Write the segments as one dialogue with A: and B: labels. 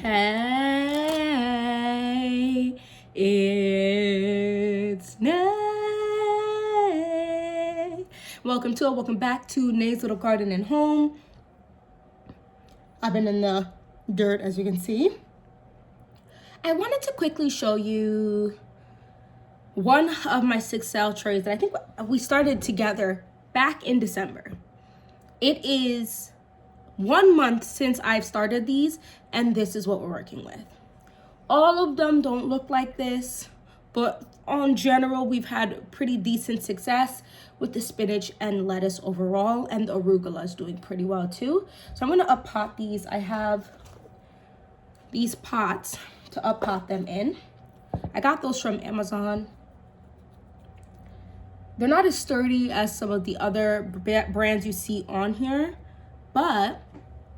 A: Hey, it's Nay. Welcome back to Nay's Little Garden and Home. I've been in the dirt, as you can see. I wanted to quickly show you one of my 6 sale trays that I think we started together back in December. It is 1 month since I've started these, and this is what we're working with. All of them don't look like this, but on general, we've had pretty decent success with the spinach and lettuce overall, and the arugula is doing pretty well too. So I'm gonna up pot these. I have these pots to up pot them in. I got those from Amazon. They're not as sturdy as some of the other brands you see on here, but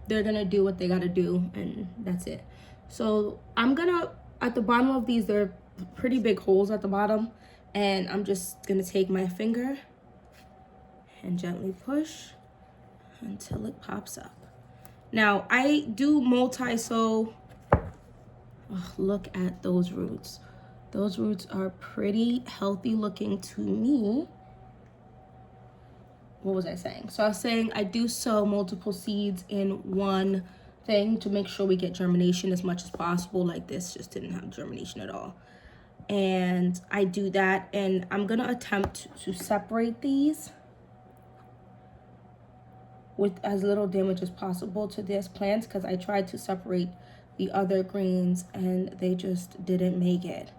A: they're gonna do what they gotta do, and that's it. So I'm gonna, at the bottom of these, there are pretty big holes at the bottom, and I'm just gonna take my finger and gently push until it pops up. Now, I do multi-sow. Oh, look at those roots. Those roots are pretty healthy looking to me. What was I saying? So I was saying I do sow multiple seeds in one thing to make sure we get germination as much as possible. Like this just didn't have germination at all. And I do that, and I'm gonna attempt to separate these with as little damage as possible to these plants, because I tried to separate the other greens and they just didn't make it.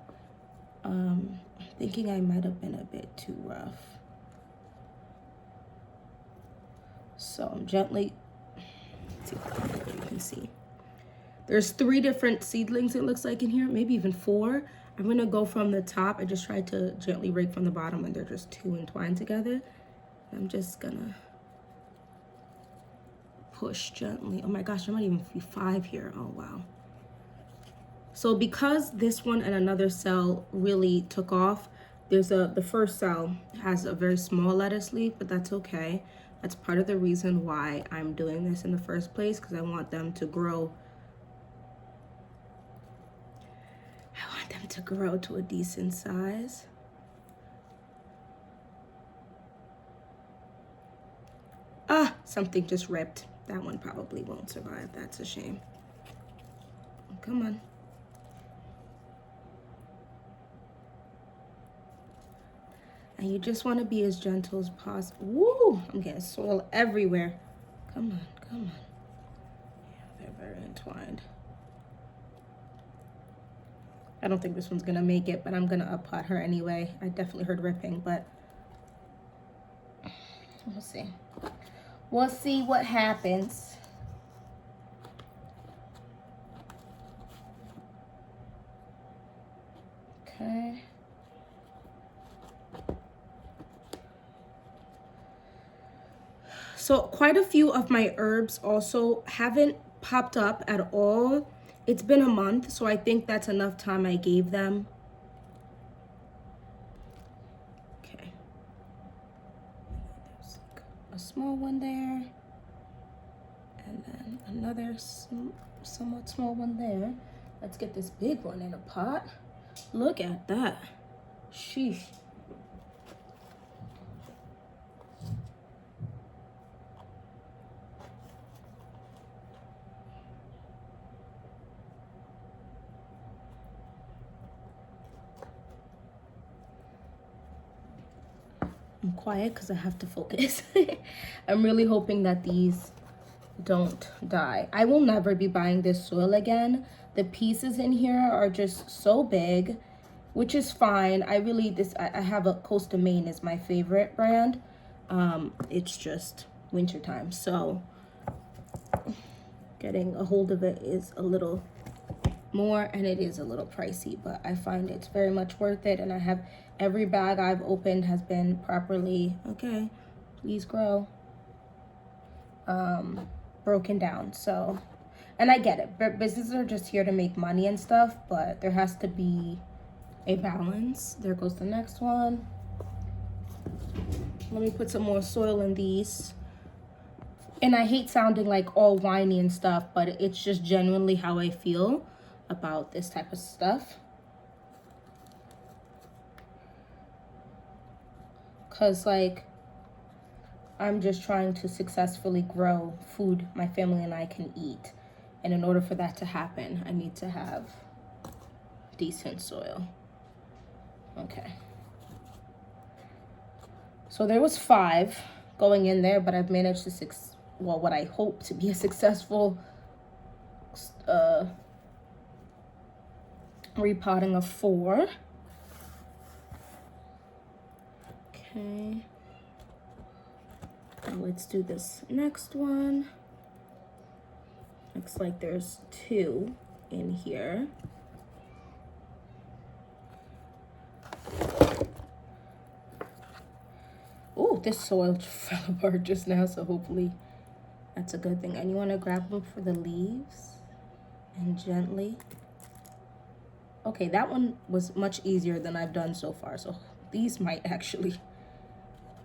A: I'm thinking I might have been a bit too rough. So I'm gently, let's see if you can see. There's 3 different seedlings, it looks like, in here, maybe even 4. I'm gonna go from the top. I just tried to gently rake from the bottom, and they're just 2 entwined together. I'm just gonna push gently. Oh my gosh, there might even be 5 here. Oh wow. So because this one and another cell really took off, the first cell has a very small lettuce leaf, but that's okay. That's part of the reason why I'm doing this in the first place, because I want them to grow. I want them to grow to a decent size. Ah, something just ripped. That one probably won't survive. That's a shame. Come on. And you just want to be as gentle as possible. Woo! I'm getting soil everywhere. Come on, come on. Yeah, they're very entwined. I don't think this one's gonna make it, but I'm gonna up pot her anyway. I definitely heard ripping, but we'll see. We'll see what happens. Okay. So quite a few of my herbs also haven't popped up at all. It's been a month, so I think that's enough time I gave them. Okay. There's like a small one there. And then another somewhat small one there. Let's get this big one in a pot. Look at that. Sheesh. I'm quiet because I have to focus. I'm really hoping that these don't die. I will never be buying this soil again. The pieces in here are just so big, which is fine. I have a Costa Maine is my favorite brand. It's just wintertime, so getting a hold of it is a little more, and it is a little pricey, but I find it's very much worth it. And I have every bag I've opened has been properly, okay, please grow, broken down. So, and I get it, businesses are just here to make money and stuff, but there has to be a balance. There goes the next one. Let me put some more soil in these. And I hate sounding like all whiny and stuff, but it's just genuinely how I feel about this type of stuff. Because, like, I'm just trying to successfully grow food my family and I can eat. And in order for that to happen, I need to have decent soil. Okay. So there was 5 going in there, but I've managed to, what I hope to be a successful repotting of 4. Okay. Now let's do this next one. Looks like there's 2 in here. Oh, this soil fell apart just now, so hopefully that's a good thing. And you want to grab them for the leaves and gently. Okay, that one was much easier than I've done so far, so these might actually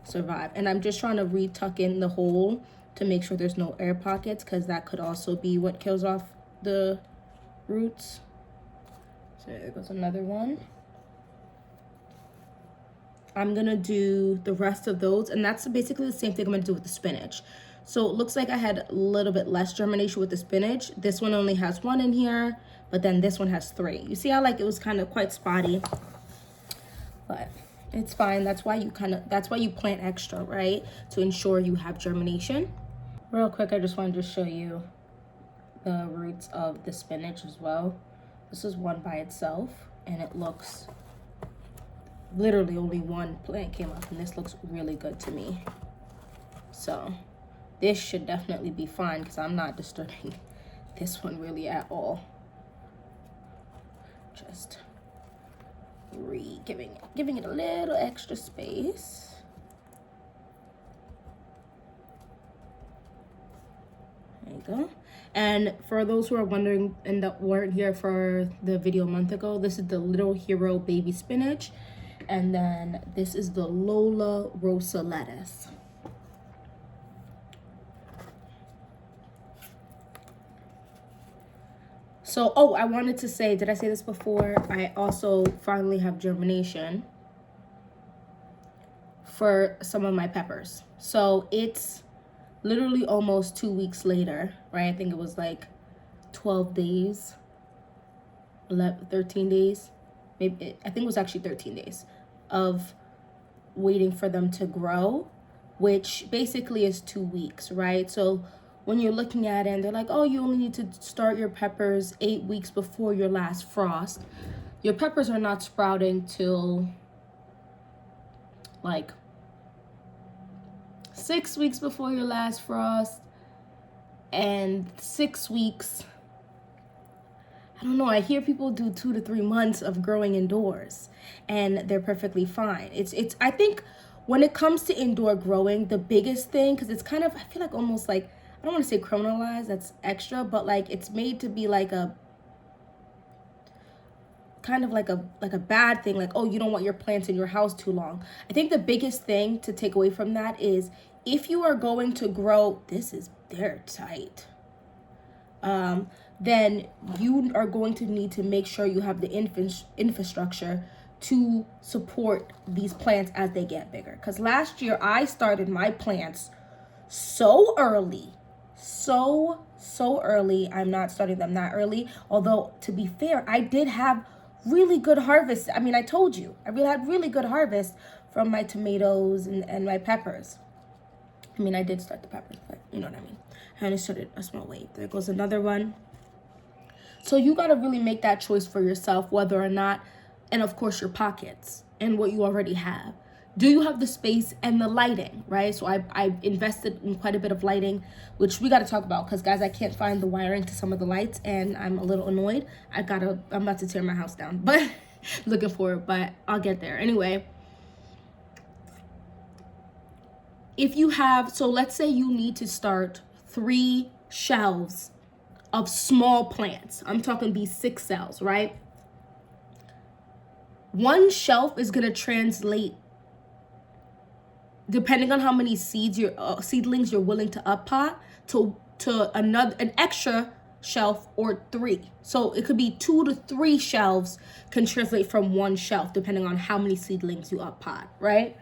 A: survive. And I'm just trying to re-tuck in the hole to make sure there's no air pockets, because that could also be what kills off the roots. So there goes another one. I'm gonna do the rest of those, and that's basically the same thing I'm gonna do with the spinach. So it looks like I had a little bit less germination with the spinach. This one only has 1 in here, but then this one has 3. You see how like it was kind of quite spotty, but it's fine. That's why you plant extra, right? To ensure you have germination. Real quick, I just wanted to show you the roots of the spinach as well. This is one by itself, and it looks, literally only 1 plant came up, and this looks really good to me. So this should definitely be fine, because I'm not disturbing this one really at all. Just giving it a little extra space. There you go. And for those who are wondering and that weren't here for the video a month ago, this is the Little Hero baby spinach. And then this is the Lola Rosa lettuce. So, oh, I wanted to say, did I say this before? I also finally have germination for some of my peppers. So it's literally almost 2 weeks later, right? I think it was like 12 days, 13 days. Maybe, I think it was actually 13 days of waiting for them to grow, which basically is 2 weeks, right? So when you're looking at it and they're like, oh, you only need to start your peppers 8 weeks before your last frost. Your peppers are not sprouting till like 6 weeks before your last frost, and 6 weeks, I don't know, I hear people do 2 to 3 months of growing indoors and they're perfectly fine. It's I think when it comes to indoor growing, the biggest thing, because it's kind of, I feel like almost like, I don't want to say criminalized, that's extra, but like it's made to be like a kind of like a bad thing, like, oh, you don't want your plants in your house too long. I think the biggest thing to take away from that is, if you are going to grow, they're tight, then you are going to need to make sure you have the infrastructure to support these plants as they get bigger. Because last year I started my plants so early, so early. I'm not starting them that early, although to be fair, I did have really good harvest. I mean, I told you, I really had really good harvest from my tomatoes and my peppers. I mean, I did start the peppers, but you know what I mean. I only started a small wave. There goes another one. So you got to really make that choice for yourself, whether or not, and of course your pockets and what you already have. Do you have the space and the lighting, right? So I invested in quite a bit of lighting, which we got to talk about, because guys, I can't find the wiring to some of the lights and I'm a little annoyed. I'm about to tear my house down, but looking for it, but I'll get there. Anyway, if you have, so let's say you need to start 3 shelves of small plants. I'm talking these 6 cells, right? One shelf is going to translate depending on how many seedlings you're willing to up pot, to an extra shelf or 3. So it could be 2 to 3 shelves can translate from 1 shelf depending on how many seedlings you up pot, right?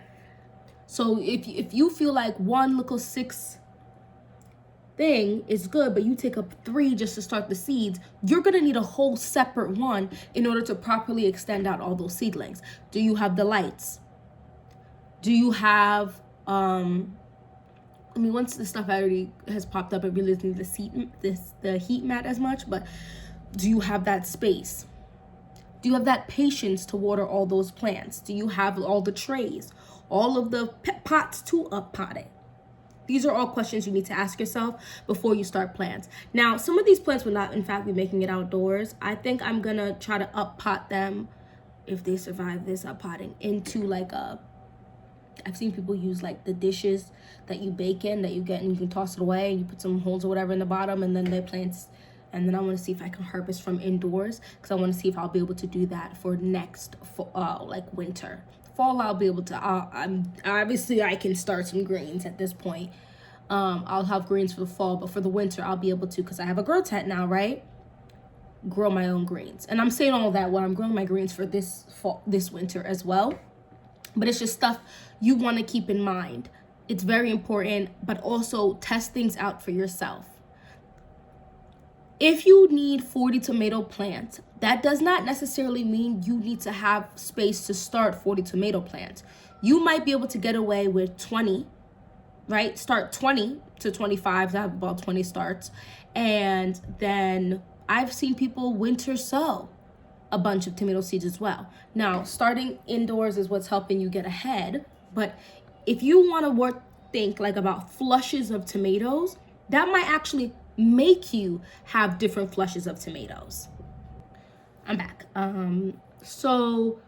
A: So if you feel like 1 little 6 thing is good, but you take up 3 just to start the seeds, you're gonna need a whole separate one in order to properly extend out all those seedlings. Do you have the lights? Do you have once the stuff already has popped up, it really doesn't need the heat mat as much, but do you have that space? Do you have that patience to water all those plants? Do you have all the trays, all of the pots to up pot it? These are all questions you need to ask yourself before you start plants. Now, some of these plants will not, in fact, be making it outdoors. I think I'm gonna try to up pot them, if they survive this up potting, into like I've seen people use like the dishes that you bake in, that you get and you can toss it away, and you put some holes or whatever in the bottom, and then they plants. And then I want to see if I can harvest from indoors, because I want to see if I'll be able to do that for next like winter. Fall, I'll be able to. Obviously I can start some greens at this point. I'll have greens for the fall, but for the winter I'll be able to, because I have a grow tent now, right? Grow my own greens. And I'm saying all that while I'm growing my greens for this winter as well. But it's just stuff you want to keep in mind. It's very important, but also test things out for yourself. If you need 40 tomato plants, that does not necessarily mean you need to have space to start 40 tomato plants. You might be able to get away with 20, right? Start 20 to 25, to have about 20 starts. And then I've seen people winter sow a bunch of tomato seeds as well. Now, starting indoors is what's helping you get ahead, but if you want to think like about flushes of tomatoes, that might actually make you have different flushes of tomatoes. I'm back. So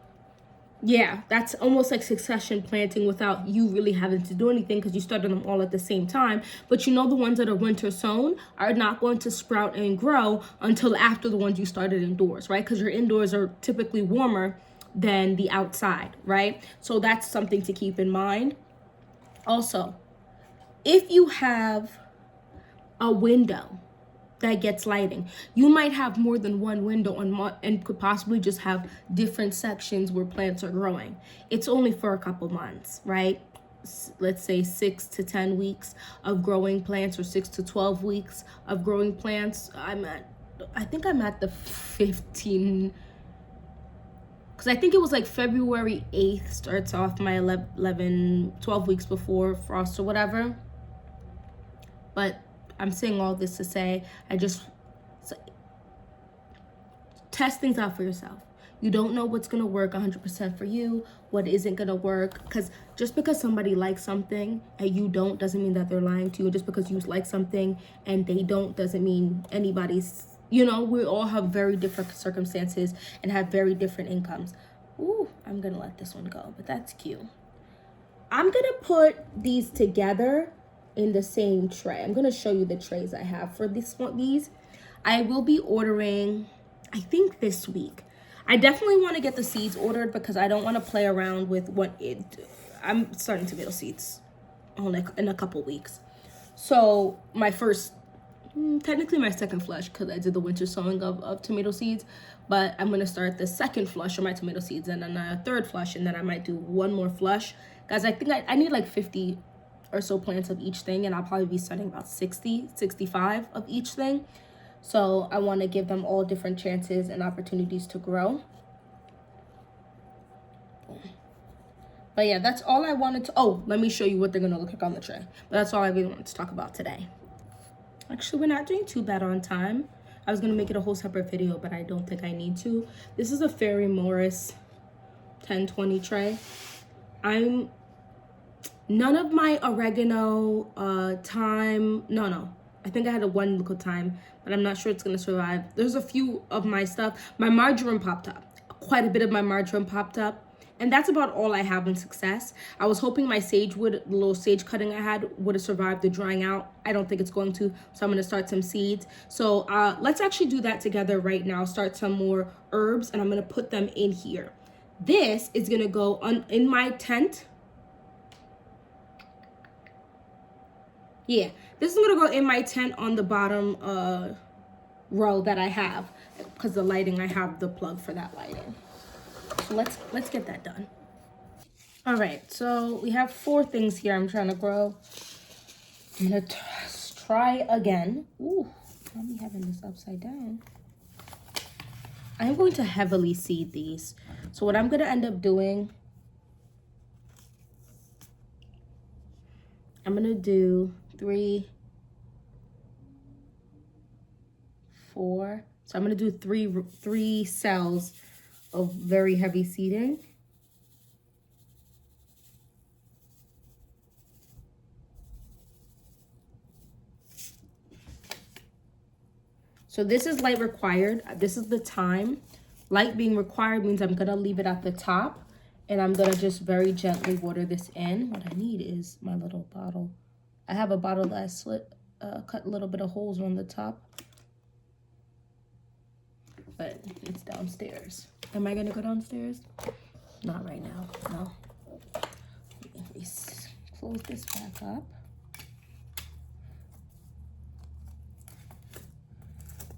A: yeah, that's almost like succession planting without you really having to do anything, because you started them all at the same time. But you know, the ones that are winter sown are not going to sprout and grow until after the ones you started indoors, right? Because your indoors are typically warmer than the outside, right? So that's something to keep in mind. Also, if you have a window that gets lighting, you might have more than one window and could possibly just have different sections where plants are growing. It's only for a couple months, right? Let's say 6 to 10 weeks of growing plants, or 6 to 12 weeks of growing plants. I think I'm at the 15, because I think it was like February 8th starts off my 12 weeks before frost or whatever. But I'm saying all this to say, test things out for yourself. You don't know what's going to work 100% for you, what isn't going to work. Because just because somebody likes something and you don't, doesn't mean that they're lying to you. Just because you like something and they don't, doesn't mean anybody's, we all have very different circumstances and have very different incomes. Ooh, I'm going to let this one go, but that's cute. I'm going to put these together in the same tray. I'm going to show you the trays I have for these. I will be ordering, I think this week. I definitely want to get the seeds ordered, because I don't want to play around with I'm starting tomato seeds in a couple weeks. So technically my second flush, because I did the winter sowing of tomato seeds, but I'm going to start the second flush of my tomato seeds, and then a third flush, and then I might do one more flush. Guys, I think I need like 50 or so plants of each thing, and I'll probably be starting about 65 of each thing. So I want to give them all different chances and opportunities to grow. But yeah, that's all I wanted to. Oh, let me show you what they're going to look like on the tray. But that's all I really wanted to talk about today. Actually, we're not doing too bad on time. I was going to make it a whole separate video, but I don't think I need to. This is a Ferry Morris 1020 tray. None of my oregano, thyme, no. I think I had one little thyme, but I'm not sure it's going to survive. There's a few of my stuff. My marjoram popped up. Quite a bit of my marjoram popped up. And that's about all I have in success. I was hoping my sagewood, the little sage cutting I had, would have survived the drying out. I don't think it's going to, so I'm going to start some seeds. So let's actually do that together right now. Start some more herbs, and I'm going to put them in here. This is going to go in my tent. Yeah, this is gonna go in my tent on the bottom row that I have, because the lighting, I have the plug for that lighting. So let's get that done. All right, so we have 4 things here I'm trying to grow. I'm gonna try again. Ooh, I'm having this upside down. I'm going to heavily seed these. So what I'm gonna end up doing, I'm gonna do 3, 4. So I'm gonna do three cells of very heavy seeding. So this is light required. This is the time. Light being required means I'm gonna leave it at the top, and I'm gonna just very gently water this in. What I need is my little bottle. I have a bottle that I cut a little bit of holes on the top, but it's downstairs. Am I gonna go downstairs? Not right now, no. Let me close this back up.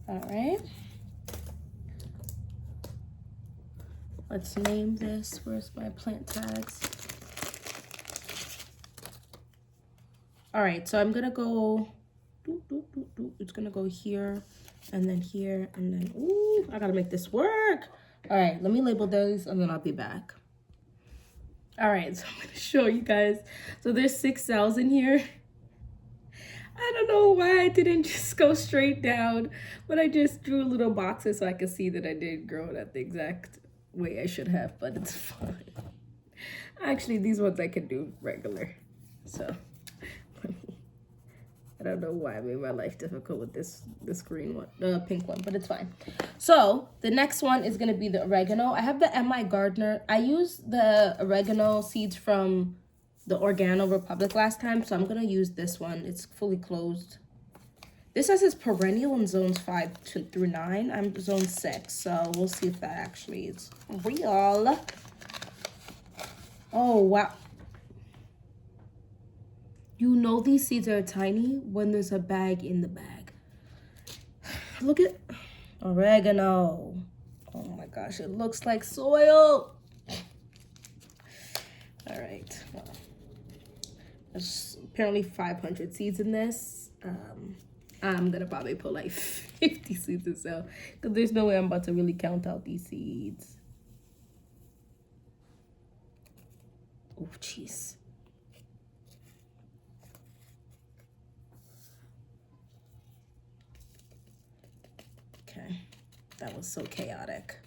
A: All right. Let's name this. Where's my plant tags? All right, so I'm gonna go, it's gonna go here, and then here, and then, ooh, I gotta make this work. All right, let me label those, and then I'll be back. All right, so I'm gonna show you guys. So there's 6 cells in here. I don't know why I didn't just go straight down, but I just drew little boxes so I could see that I did grow it at the exact way I should have, but it's fine. Actually, these ones I can do regular, so I don't know why I made my life difficult with this green one, the pink one, but it's fine. So the next one is gonna be the oregano. I have the M.I. Gardner. I used the oregano seeds from the Organo Republic last time, so I'm gonna use this one. It's fully closed. This says it's perennial in zones 5 through 9. I'm zone 6, so we'll see if that actually is real. Oh wow. You know these seeds are tiny when there's a bag in the bag. Look at oregano. Oh my gosh, it looks like soil. All right, well, there's apparently 500 seeds in this. I'm gonna probably put like 50 seeds or so, because there's no way I'm about to really count out these seeds. Oh, jeez. Okay, that was so chaotic.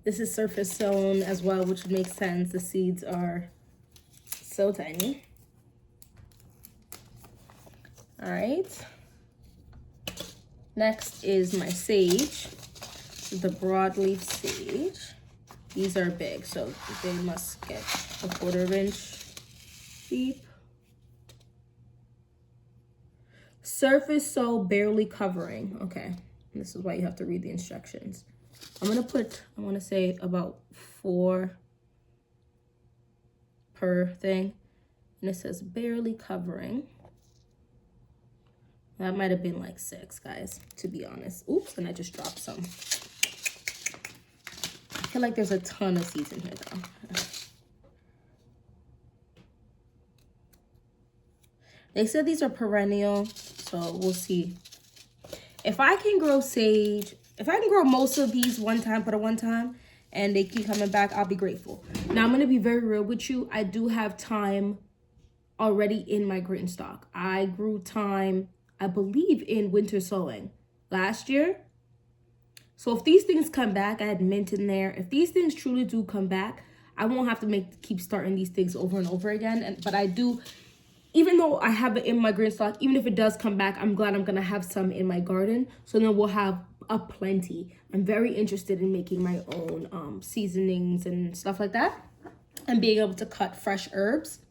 A: This is surface sown as well, which makes sense. The seeds are so tiny. All right. Next is my sage, the broadleaf sage. These are big, so they must get a 1/4 inch deep. Surface sow barely covering. Okay, this is why you have to read the instructions. I'm gonna put, I wanna say about 4 per thing. And it says barely covering. That might have been like 6, guys, to be honest. Oops, and I just dropped some. I feel like there's a ton of seeds in here though. They said these are perennial, so we'll see. If I can grow sage, if I can grow most of these one time, and they keep coming back, I'll be grateful. Now, I'm going to be very real with you. I do have thyme already in my green stock. I grew thyme, I believe, in winter sowing last year. So if these things come back, I had mint in there. If these things truly do come back, I won't have to keep starting these things over and over again. But I do, even though I have it in my green stock, even if it does come back, I'm glad I'm going to have some in my garden. So then we'll have a plenty. I'm very interested in making my own seasonings and stuff like that, and being able to cut fresh herbs.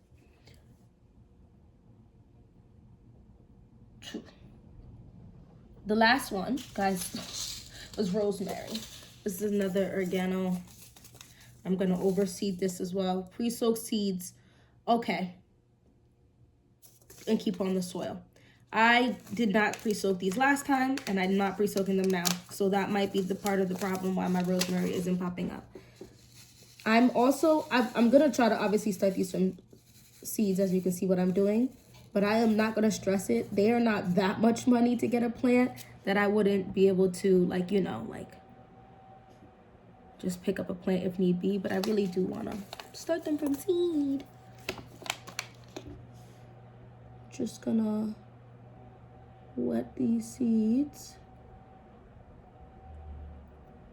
A: The last one, guys, was rosemary. This is another oregano. I'm gonna overseed this as well. Pre-soaked seeds. Okay. And keep on the soil. I did not pre-soak these last time, and I'm not pre-soaking them now. So that might be the part of the problem why my rosemary isn't popping up. I'm gonna try to obviously start these from seeds, as you can see what I'm doing, but I am not gonna stress it. They are not that much money to get a plant that I wouldn't be able to, like, you know, like just pick up a plant if need be, but I really do wanna start them from seed. Just gonna wet these seeds.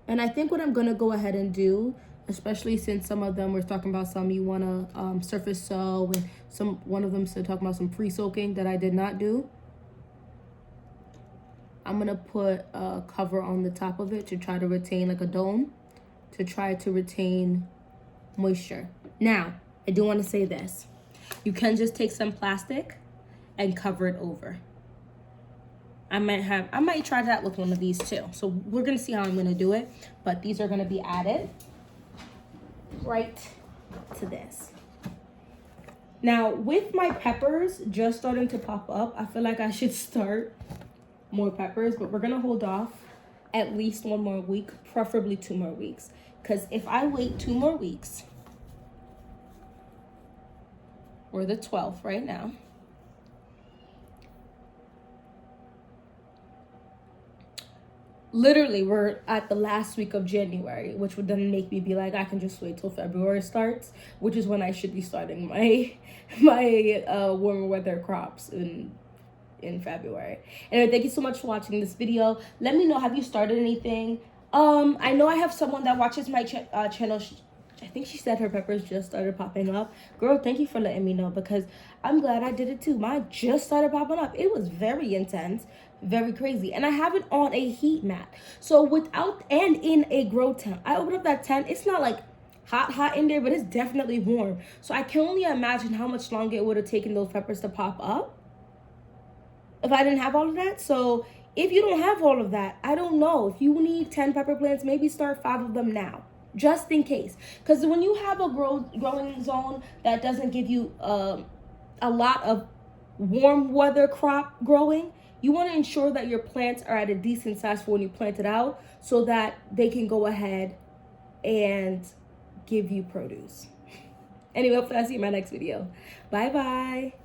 A: And I think what I'm gonna go ahead and do, especially since some of them we're talking about some you wanna surface sow, and one of them said talking about some pre-soaking that I did not do. I'm gonna put a cover on the top of it to try to retain, like a dome, to try to retain moisture. Now, I do want to say this. You can just take some plastic and cover it over. I might try that with one of these too. So we're gonna see how I'm gonna do it, but these are gonna be added right to this. Now, with my peppers just starting to pop up, I feel like I should start more peppers, but we're gonna hold off at least 1 more week, preferably 2 more weeks. Because if I wait 2 more weeks, we're the 12th right now. Literally, we're at the last week of January, which would then make me be like, I can just wait till February starts, which is when I should be starting my warmer weather crops in February. Anyway, thank you so much for watching this video. Let me know, have you started anything? I know I have someone that watches my channel. I think she said her peppers just started popping up. Girl, thank you for letting me know, because I'm glad I did it too. Mine just started popping up. It was very intense, very crazy. And I have it on a heat mat. So and in a grow tent. I opened up that tent. It's not like hot in there, but it's definitely warm. So I can only imagine how much longer it would have taken those peppers to pop up if I didn't have all of that. So if you don't have all of that, I don't know. If you need 10 pepper plants, maybe start 5 of them now, just in case. Because when you have a growing zone that doesn't give you a lot of warm weather crop growing, you want to ensure that your plants are at a decent size for when you plant it out, so that they can go ahead and give you produce. Anyway, hope to see you in my next video. Bye bye.